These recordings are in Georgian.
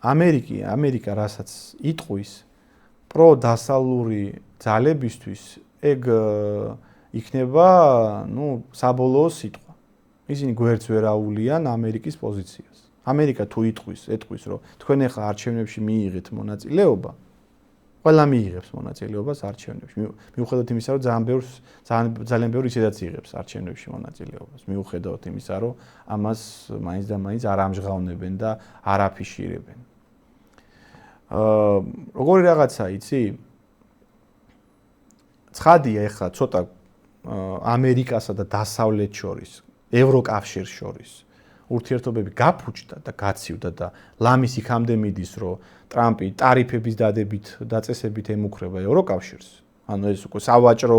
ამერიკა რასაც იტყვის პროდასავლური ძალებისთვის ეგ იქნება, საბოლოო სიტყვა. ისინი გვერდს ვერ აუვლიან ამერიკის პოზიციას. ამერიკა თუ ეტყვის, რომ თქვენ ახლა არჩევნებში მიიღეთ მონაწილეობა, ყველა მიიღებს მონაწილეობას არჩევნებში. მიუხედავად იმისა, რომ ძალიან ბევრი ისედაც იღებს არჩევნებში მონაწილეობას. მიუხედავად იმისა, რომ ამას მაინც და მაინც არ ამჟღავნებენ და არ აფიშირებენ. როგორი რაღაცა იცი? ცხადია ახლა ცოტა ამერიკასა და დასავლეთ შორის, ევროკავშირს შორის ურთიერთობები გაფუჭდა და გაცივდა და ლამის იქამდე მიდის, რომ ტრამპი ტარიფების დადებით დაწესებით ემუქრება ევროკავშირს. ანუ ეს უკვე სავაჭრო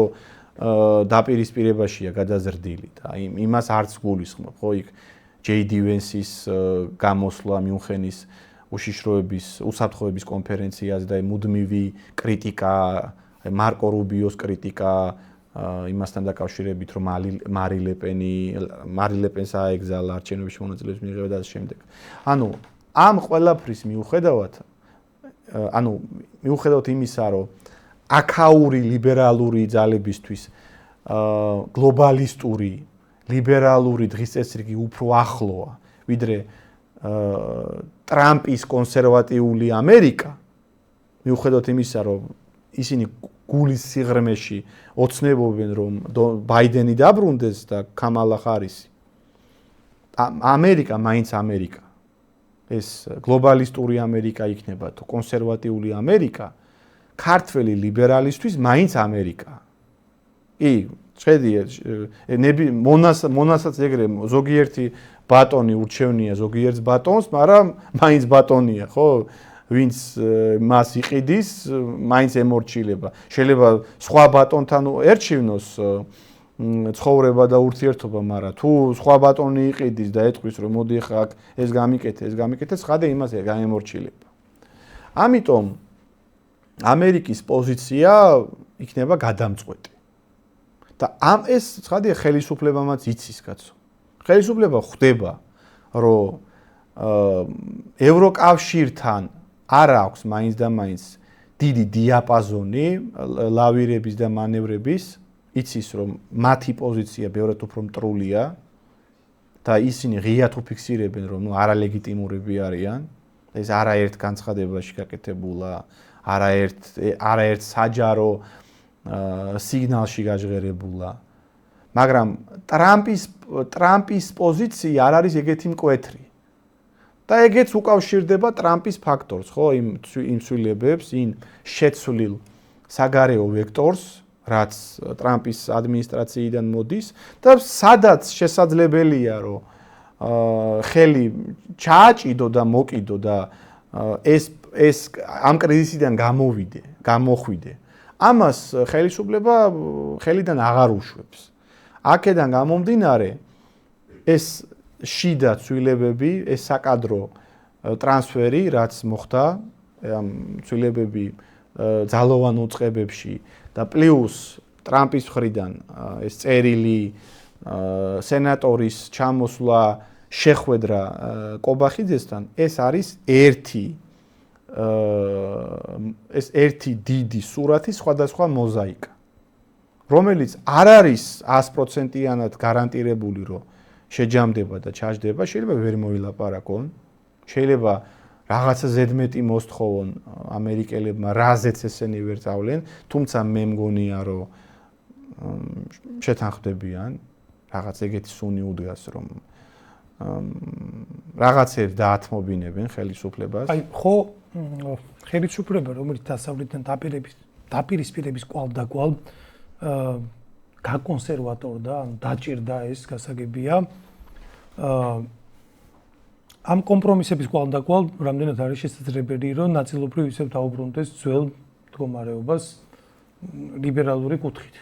დაპირისპირებაშია გადაზრდილი და იმას არც გულისხმობ, ხო იქ JD Vance-ის გამოსვლა მიუნხენის უსაფრთხოების კონფერენციაზე და მუდმივი კრიტიკა, მარკო რუბიოს კრიტიკა იმასთან დაკავშირებით, რომ მარი ლეპენს აეგზალა არჩევნებში მონაწილეობის მიღება და ამ შემდეგ. ანუ ამ ყველაფრის მიუხედავად იმისა, რომ აქაური ლიბერალური ძალებისთვის გლობალისტური ლიბერალური დღის წესრიგი უფრო ახლოა, ვიდრე ტრამპის კონსერვატიული ამერიკა, მიუხედავად იმისა, რომ ისინი გულის სიღრმეში ოცნებობენ, რომ ბაიდენი დაბრუნდეს და კამალა ჰარისი. ამერიკა მაინც ამერიკა. ეს გლობალისტური ამერიკა იქნება თუ კონსერვატიული ამერიკა, ქართველი ლიბერალისტვის მაინც ამერიკა. კი, შეედია მონასაც ეგრე ზოგიერთი ბატონი ურჩევნია ზოგიერთს ბატონს, მაგრამ მაინც ბატონია, ხო? ვინც მას იყიდის, მაინც ემორჩილება. შეიძლება სხვა ბატონთან ერჩივნოს ცხოვრება და ურთიერთობა, მაგრამ თუ სხვა ბატონი იყიდის და ეტყვის, რომ მოდი ხა აქ ეს გამიკეთე, ხადე იმას გაემორჩილება. ამიტომ ამერიკის პოზიცია იქნება გადამწყვეტი. და ეს ხადია ხელისუფლებამაც იცის კაცო. ხელისუფლება ხვდება, რომ ევროკავშირთან არ აქვს მაინც და მაინც დიდი დიაპაზონი ლავირების და მანევრების, იცის რომ მათი პოზიცია ბევრად უფრო მტრულია და ისინი ღიად უფიქსირებენ, რომ არალეგიტიმურები არიან. ეს არაერთ განცხადებაში გაკეთებულა, არაერთ საჯარო სიგნალში გაჟღერებულა. მაგრამ ტრამპის პოზიცია არ არის ეგეთი მკვეთრი. და ეგეც უკავშირდება ტრამპის ფაქტორს, ხო, იმ ცვლილებებს, იმ შეცვლილ საგარეო ვექტორს, რაც ტრამპის ადმინისტრაციიდან მოდის და სადაც შესაძლებელია, რომ ხელი ჩააჭიდო და მოკიდო და ეს ამ კრიზისიდან გამოხვიდე. ამას ხელისუფლება ხელიდან აღარ უშვებს. აქედან გამომდინარე ეს შიდა ცვლილებები, ეს საკადრო ტრანსფერი, რაც მოხდა, ამ ცვლილებები ძალოვან უწყებებში და პლუს ტრამპის მხრიდან ეს წერილი სენატორის ჩამოსვლა შეხვედრა კობახიძესთან, ეს არის ერთი დიდი სურათის სხვადასხვა მოზაიკა, რომელიც არ არის 100%-იანად გარანტირებული, რომ შეჯამდება და ჩაჯდება, შეიძლება ვერ მოილაპარაკონ, შეიძლება რაღაცა ზედმეტი მოსთხოვონ ამერიკელებმა, რაზეც ესენი ვერ წავლენ, თუმცა მე მგონია, რომ შეთანხმდებიან, რაღაც ეგეთი სუნი უდგას, რომ რაღაცებს დაათმობინებენ ხელისუფლებას. აი, ხო, ხელისუფლება, რომელიც დასავლეთთან დაპირისპირების კვალ გაკონსერვატორდა, ანუ დაჭირდა ეს გასაგებია. ამ კომპრომისების კვალ რამდენად არის შესაძლებელი, რომ ნაწილობრივ ისევ დაუბრუნდეს ძველ მდგომარეობას ლიბერალური კუთხით.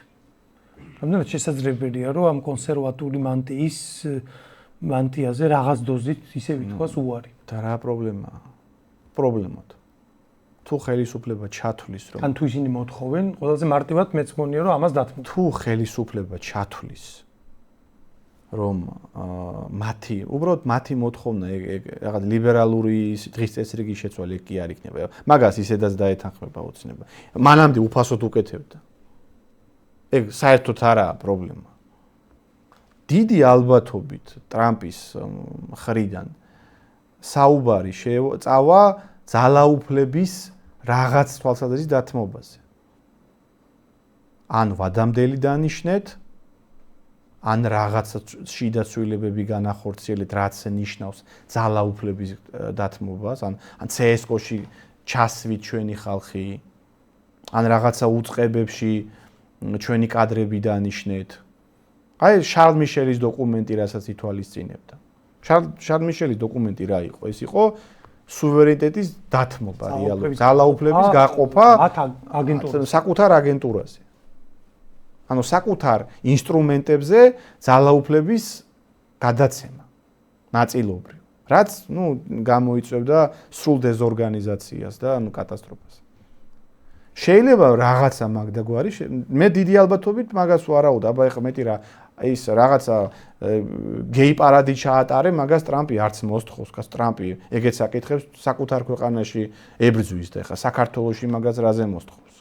რამდენად შესაძლებელია, რომ ამ კონსერვატული მანტიაზე რაღაც დოზით ისე ვითქვას უარი. და რა პრობლემაა? პრობლემად. თუ ხელისუფლება ჩათვლის, რომ ან თუ ისინი მოთხოვენ, ყველაზე მარტივად მეც მგონია, რომ ამას დათმობ. თუ ხელისუფლება ჩათვლის, რომ მათი უბრალოდ მათი მოთხოვნა რაღაც ლიბერალური დღის წესრიგი შეცვალა კი არ იქნება. მაგას ისედაც დაეთანხმება ოცნება. მანამდე უფასოდ უკეთებდა. ეგ საერთოდ არაა პრობლემა. დიდი ალბათობით ტრამპის მხრიდან საუბარი წავა ძალაუფლების რაღაც თვალსაზრისით დათმობაზე. ან ვადამდელი დანიშნეთ, ან რაღაცა შიდა ცვლილებები განახორციელეთ, რაც ნიშნავს ძალაუფლების დათმობას, ან CSGO-ში ჩასვით ჩვენი ხალხი, ან რაღაცა უწყებებში ჩვენი კადრები დანიშნეთ. აი შარლ მიშელის დოკუმენტი რასაც ითვალისწინებდა. შარლ მიშელის დოკუმენტი რა იყო? ეს იყო სუვერენიტეტის დათმობა რეალურად, ძალაუფლების გაყოფა საკუთარ აგენტურაზე. ანუ საკუთარ ინსტრუმენტებზე ძალაუფლების გადაცემა ნაწილობრივ, რაც გამოიწვევდა სრულ დეზორგანიზაციას და კატასტროფას. შეიძლება რაღაცა მაგდაგვარი, მე დიდი ალბათობით მაგას ვარაუდ, აბა ეხლა მეტი რა ის რაღაცა გეი პარადი ჩაატარე, მაგას ტრამპი არც მოსთხოვს, გას ტრამპი ეგეც აკითხებს საკუთარ ქვეყანაში ებრძვის და ეხლა საქართველოში მაგას რაზე მოსთხოვს.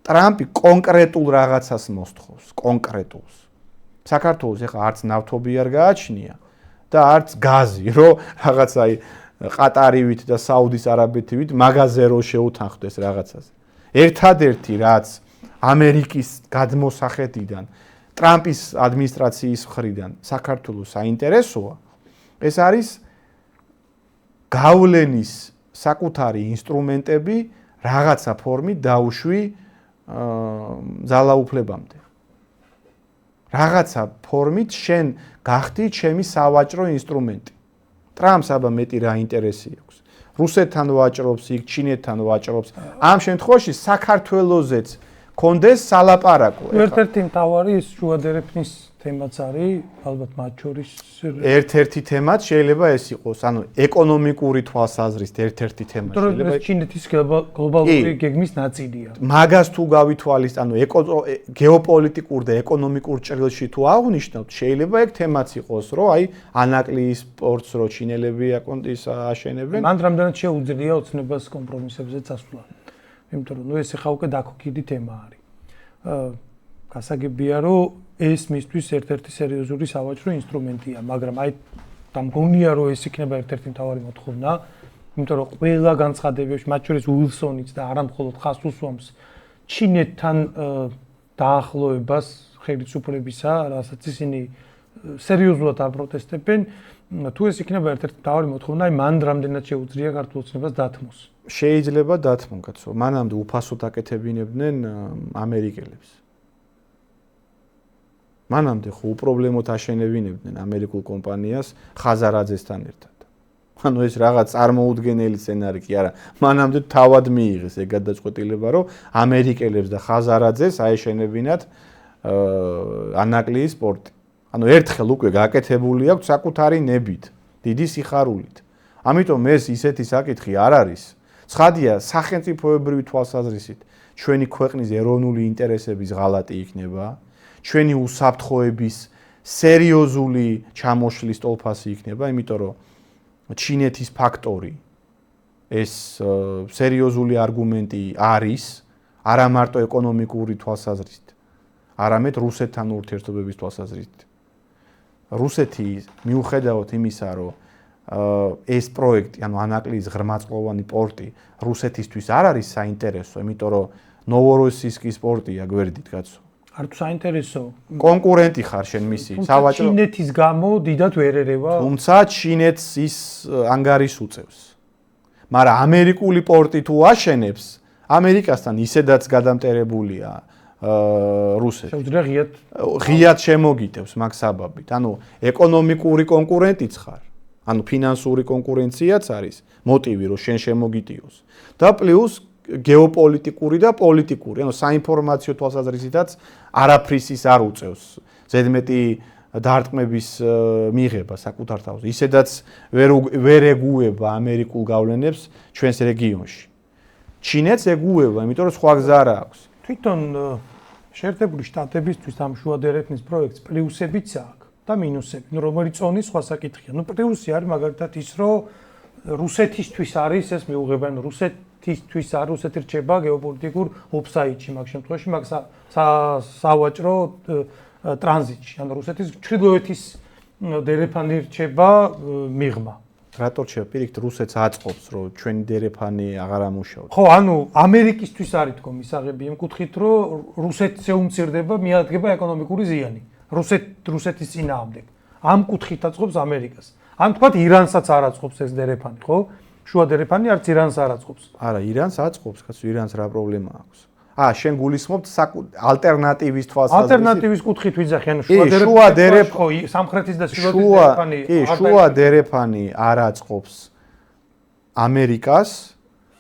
ტრამპი კონკრეტულ რაღაცას მოსთხოვს, კონკრეტულს. საქართველოს ეხლა არც ნავთობი არ გააჩნია და არც გაზი, რომ რაღაც აი ყატარივით და საუდის არაბეთივით მაგაზე რო შეუთანხმდეს რაღაცაზე. ერთადერთი რაც ამერიკის გადმოსახედიდან, ტრამპის ადმინისტრაციის მხრიდან საქართველოს საინტერესოა, ეს არის გავლენის საკუთარი ინსტრუმენტები რაღაცა ფორმით დაუშვი ძალაუფლებამდე. რაღაცა ფორმით შენ გახდი ჩემი სავაჭრო ინსტრუმენტი. ტრამპს აბა მეტი რა ინტერესი აქვს. რუსეთთან ვაჭრობს, იქ ჩინეთთან ვაჭრობს. ამ შემთხვევაში საქართველოსეც კონდეს სალაპარაკო. ერთ-ერთი მთავარი ის შუადერეფნის თემაც არის, ალბათ მათ შორის ერთ-ერთი თემაც შეიძლება ეს იყოს, ანუ ეკონომიკური თვალსაზრისით ერთ-ერთი თემა შეიძლება ჩინეთის გლობალური გეგმის ნაწილია. მაგას თუ გავითვალისწინებთ, ანუ გეოპოლიტიკურ და ეკონომიკურ ჭრილში თუ აღნიშნავთ, შეიძლება ეგ თემაც იყოს, რომ აი ანაკლიის სპორტს რო ჩინელები აკონტის აშენებენ. მან რამდენად შეუძლია ოცნებას კომპრომისებზე წასვლა. იმიტომ რომ ეს ახლა უკვე დაქოქიდი თემა არის. გასაგებია რომ ეს მისთვის ერთ-ერთი სერიოზული სავაჭრო ინსტრუმენტია, მაგრამ აი დამგონია რომ ეს იქნება ერთ-ერთი მთავარი მოთხოვნა, იმიტომ რომ ყველა განცხადებებში, მათ შორის უილსონიც და არა მხოლოდ ხას უსვამს ჩინეთთან დაახლოებას ხელისუფლებისა, რასაც ისინი სერიოზულად აპროტესტებენ, თუ ეს იქნება ერთ-ერთი მთავარი მოთხოვნა, აი მან რამდენად შეუძლია ქართულ ოცნებას დათმოს. შეიძლება დათმონ, კაცო, მანამდე უფასოდ აკეთებინებდნენ ამერიკელებს. მანამდე ხო უპრობლემოდ აშენებინებდნენ ამერიკულ კომპანიას ხაზარაძესთან ერთად. ანუ ეს რაღაც წარმოუდგენელი სცენარი კი არა. მანამდე თავად მიიღეს ეგ გადაწყვეტილება, რომ ამერიკელებს და ხაზარაძეს აეშენებინათ ანაკლიის სპორტი. ანუ ერთხელ უკვე გაკეთებული აქვს საკუთარი ნებით, დიდი სიხარულით. ამიტომ ეს ისეთი საკითხი არ არის. ცხადია, სახელმწიფოებრივი თვალსაზრისით ჩვენი ქვეყნის ეროვნული ინტერესების ღალატი იქნება. ჩვენი უსაფრთხოების სერიოზული ჩამოშლის ტოლფასი იქნება, იმიტომ რომ ჩინეთის ფაქტორი ეს სერიოზული არგუმენტი არის, არა მარტო ეკონომიკური თვალსაზრისით, არამედ რუსეთთან ურთიერთობების თვალსაზრისით. რუსეთი მიუხედავად იმისა, რომ ეს პროექტი, ანუ ანაკლიის ღრმაწყლოვანი პორტი რუსეთისთვის არ არის საინტერესო, იმიტომ რომ ნოვოროსიისკის პორტია გვერდით, კაცო. არ თუ საინტერესო კონკურენტი ხარ შენ მისი სავაჭრო ჩინეთის გამო დიდად ვერ ერევა თუმცა ჩინეთს ის ანგარის უწევს მაგრამ ამერიკული პორტი თუ აშენებს ამერიკასთან ისედაც გადამტერებულია რუსეთი შეუძლია ღიად შემოგიტევს მაგ საბაბით ანუ ეკონომიკური კონკურენტიც ხარ ანუ ფინანსური კონკურენციაც არის მოტივი რომ შენ შემოგიტიოს და პლუს გეოპოლიტიკური და პოლიტიკური, ანუ საინფორმაციო თვალსაზრისითაც არაფრის ის არ უწევს. ზედმეტი დარტყმების მიღება საკუთარ თავზე. ისედაც ვერ ეგუება ამერიკულ გავლენებს ჩვენს რეგიონში. ჩინეთს ეგუება, იმიტომ რომ სხვა გზა არ აქვს. თვითონ შეერთებული შტატებისთვის ამ შუადერეფნის პროექტს პლუსებიც აქვს და მინუსები. რომელიც წონის სხვა საკითხია. პლუსი არის მაგალითად ის, რომ რუსეთისთვის არის ეს მიუღებენ რუსეთისთვის არის რუსეთი რჩება გეოპოლიტიკურ ოფსაიდში მაგ შემთხვევაში მაგ სავაჭრო ტრანზიტში. ანუ რუსეთის ჩრდილოეთის დერეფანი რჩება მიღმა. რატო რჩება? პირიქით რუსეთს აწყობს, რომ ჩვენი დერეფანი აღარ ამუშავებს. ხო, ანუ ამერიკისთვის არის თქო მისაღები იმ კუთხით, რომ რუსეთს შეუმცირდება, მიადგება ეკონომიკური ზიანი. რუსეთის წინააღმდეგ. ამ კუთხით აწყობს ამერიკას. ან თქვათ ირანსაც არ აწყობს ეს დერეფანი, ხო? შუა დერეფანი არც ირანს არ აწყობს. არა, ირანს აწყობს, კაცო, ირანს რა პრობლემა აქვს? შენ გულისხმობთ ალტერნატივის თვალსაზრისით? ალტერნატივის კუთხით ვიძახი, ანუ შუა დერეფანი ხო, სამხრეთის და ჩრდილოეთის დერეფანი. კი, შუა დერეფანი არ აწყობს ამერიკას,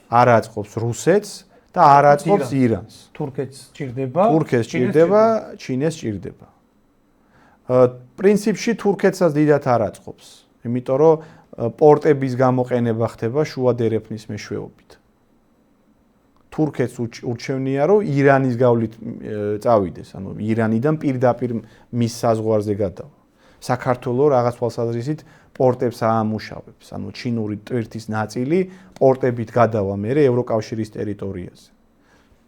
არ აწყობს რუსეთს და არ აწყობს ირანს. თურქეთს ჭირდება, ჩინეთს ჭირდება. პრინციპში თურქეთსაც დიდათ არ აწყობს, იმიტომ რომ პორტების გამოყენება ხდება შუა დერეფნის მეშვეობით. თურქეთს ურჩევნია, რომ ირანის გავლით წავიდეს, ანუ ირანიდან პირდაპირ მის საზღვარზე გადავა. საქართველოს რაღაც თვალსაზრისით პორტებს აამუშავებს, ანუ ჩინური ტვირთის ნაწილი პორტებით გადავა მერე ევროკავშირის ტერიტორიაზე.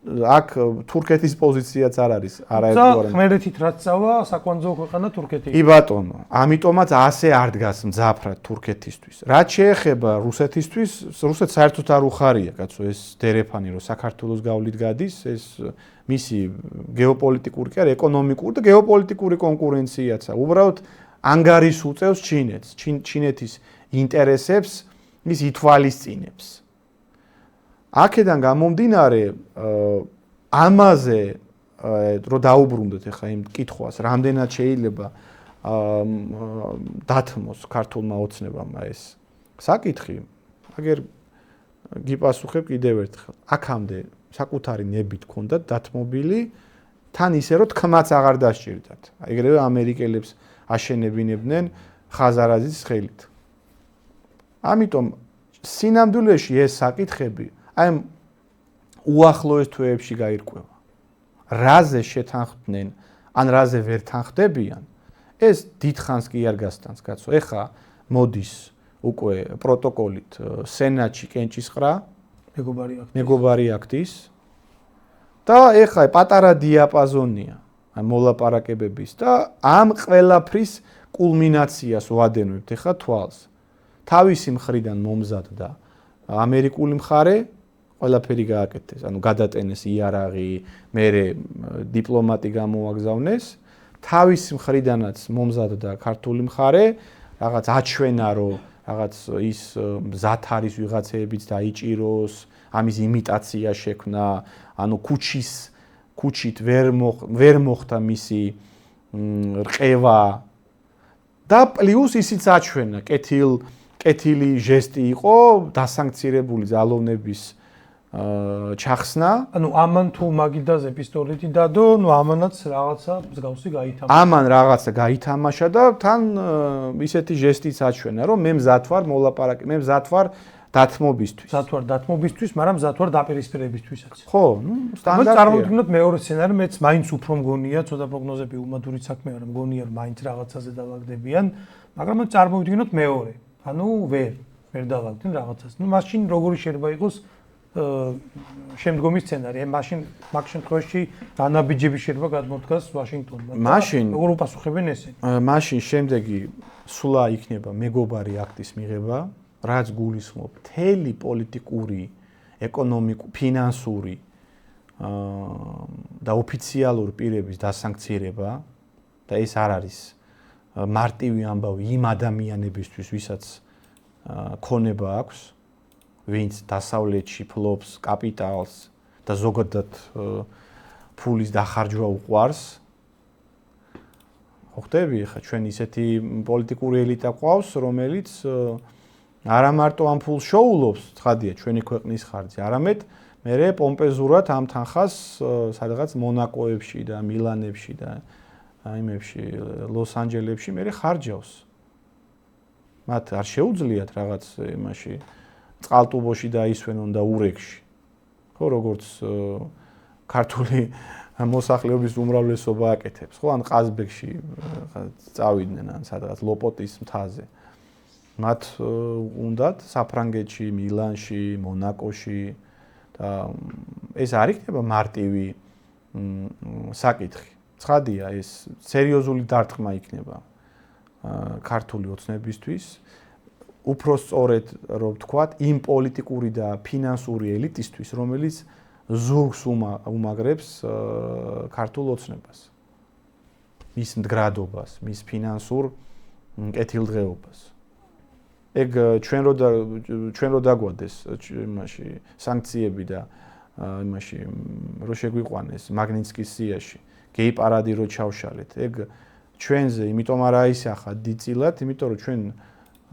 აქ თურქეთის პოზიციაც არ არის არაერთგვარად. ხმელეთით რაც წავა, საკვანძო ქვეყანა თურქეთი. კი ბატონო, ამიტომაც ასე არ დგას მძაფრად თურქეთისთვის. რაც შეეხება რუსეთისთვის, რუსეთს საერთოდ არ უხარია, კაცო, ეს დერეფანი, რომ საქართველოს გავლით გადის, ეს მისი გეოპოლიტიკური კი არა, ეკონომიკური და გეოპოლიტიკური კონკურენციაცა. უბრალოდ ანგარის უწევს ჩინეთს, ჩინეთის ინტერესებს ის ითვალისწინებს. აქედან გამომდინარე, ამაზე რო დაუბრუნდეთ ახლა იმ კითხვას, რამდენად შეიძლება დათმოს ქართულმა ოცნებამ ეს საკითხი, აგერ გიპასუხებ კიდევ ერთხელ. აქამდე საკუთარი ნებით ჰქონდათ დათმობილი, თან ისე რომ თქმაც აღარ დასჭირდათ. ეგრევე ამერიკელებს აშენებინებდნენ ხაზარაძის ხელით. ამიტომ სინამდვილეში ეს საკითხები აი უახლოეს თვეებში გაირკვევა. რაზე შეთანხმდნენ, ან რაზე ვერ თანხდებიან, ეს დიდხანს კი არ გასტანს, კაცო. ეხა მოდის უკვე პროტოკოლით სენატში კენჭისყრა, მეგობარი აქტის და ეხა პატარა დიაპაზონია მოლაპარაკებების და ამ ყველაფრის კულმინაციას ვადენებთ ეხა თვალს. თავისი მხრიდან მომზადდა ამერიკული მხარე ყველაფერი გააკეთეს, ანუ გადატენეს იარაღი, მერე დიპლომატი გამოაგზავნეს, თავის მხრიდანაც მომზადდა ქართული მხარე, რაღაც აჩვენა, რომ რაღაც ის მზად არის ვიღაცეებიც დაიჭიროს, ამის იმიტაცია შექმნა, ანუ ქუჩით ვერ მოხდა მისი რყევა და პლუს ისიც აჩვენა, კეთილი ჟესტი იყო დასანქცირებული ძალოვნების ჩახსნა. ანუ ამან თუ მაგიდაზე პისტოლეტი დადო, ნუ ამანაც რაღაცა მსგავსი გაითამაშა. ამან რაღაცა გაითამაშა და თან ისეთი ჟესტიც აჩვენა, რომ მე მზად ვარ მოლაპარაკე, მე მზად ვარ დათმობისთვის. მზად ვარ დათმობისთვის, მაგრამ მზად ვარ დაპირისპირებისთვისაც. ხო, ნუ სტანდარტია. წარმოვიდგინოთ მეორე სცენარი, მეც მაინც უფრო მგონია, ცოტა პროგნოზები უმადური საქმეა, მაგრამ მგონია, რომ მაინც რაღაცაზე დავაგდებიან, მაგრამ წარმოვიდგინოთ მეორე. ანუ ვერ დავაგდნენ რაღაცას. ნუ მაშინ როგორი შეიძლება იყოს შემდგომი სცენარი? მაშინ მაგ შემთხვევაში განაბიჯები შეიძლება გადმოდგას ვაშინგტონმა. მაშინ როგორ უპასუხებენ ესენი? მაშინ შემდეგი სულა იქნება მეგობარი აქტის მიღება, რაც გულისხმობ მთელი პოლიტიკური, ეკონომიკური, ფინანსური და ოფიციალური პირების დასანქცირება და ეს არ არის მარტივი ამბავი იმ ადამიანებისთვის, ვისაც ქონება აქვს, ვინც დასავლეთში ფლობს კაპიტალს და ზოგადად ფულის დახარჯვა უყვარს. ხო ხდები, ხა ჩვენ ისეთი პოლიტიკური ელიტა ყავს, რომელიც არა მარტო ამ ფულს შოულობს, ცხადია, ჩვენი ქვეყნის ხარჯზე, არამედ მერე პომპეზურად ამ თანხას სადღაც მონაკოებში და მილანებში და აიმებში, ლოს-ანჯელესში მერე ხარჯავს. მათ არ შეუძლიათ რაღაც იმაში წყალტუბოში დაისვენონ და ურეკში. ხო, როგორც ქართული მოსახლეობის უმრავლესობა აკეთებს, ხო? ან ყაზბეგში წავიდნენ, ან სადღაც ლოპოტის მთაზე. მათ უნდათ საფრანგეთში, მილანში, მონაკოში და ეს არ იქნება მარტივი საკითხი. ცხადია, ეს სერიოზული დარტყმა იქნება ქართული ოცნებისთვის. უფრო სწორედ, რომ ვთქვათ, იმ პოლიტიკური და ფინანსური ელიტისთვის, რომელიც ზურგს უმაგრებს ქართულ ოცნებას. მის მდგრადობას, მის ფინანსურ კეთილდღეობას. ეგ ჩვენ რო დაგვადეს იმაში სანქციები და იმაში რო შეგვიყვანეს მაგნიტსკის სიაში, გეი პარადი რო ჩავშალეთ, ეგ ჩვენზე იმიტომ არ აისახა დიდწილად, იმიტომ რომ ჩვენ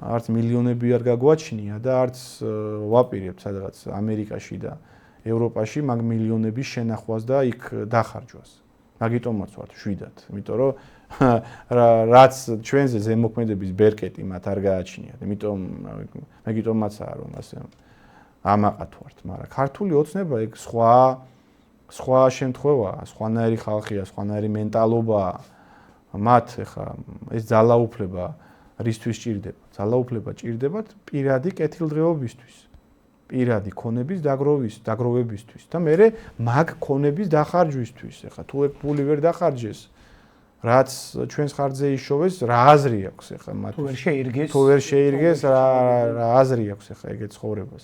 არც მილიონები არ გაგვაჩნია და არც ვაპირებთ სადღაც ამერიკაში და ევროპაში მაგ მილიონების შენახვას და იქ დახარჯვას. მაგიტომაც ვართ შვიდად, იმიტომ რომ რაც ჩვენზე ზემოქმედების ბერკეტი მათ არ გააჩნიათ. მაგიტომაცაა რომ ასე ამაყად ვართ, მაგრამ ქართული ოცნება ეგ სხვა შემთხვევაა, სხვანაირი ხალხია, სხვანაირი მენტალობაა. მათ ახლა ეს ძალაუფლება რისთვის ჭირდება? ძალაუფლება ჭირდებათ პირადი კეთილდღეობისთვის. პირადი ქონების დაგროვებისთვის და მე მაგ ქონების დახარჯვისთვის. ახლა თუ ეგ ფული ვერ დახარჯეს, რაც ჩვენს ხარჯზე იშოვეს, რა აზრი აქვს ახლა მათ? თუ ვერ შეირგეს, რა აზრი აქვს ახლა ეგეთ ცხოვრებას?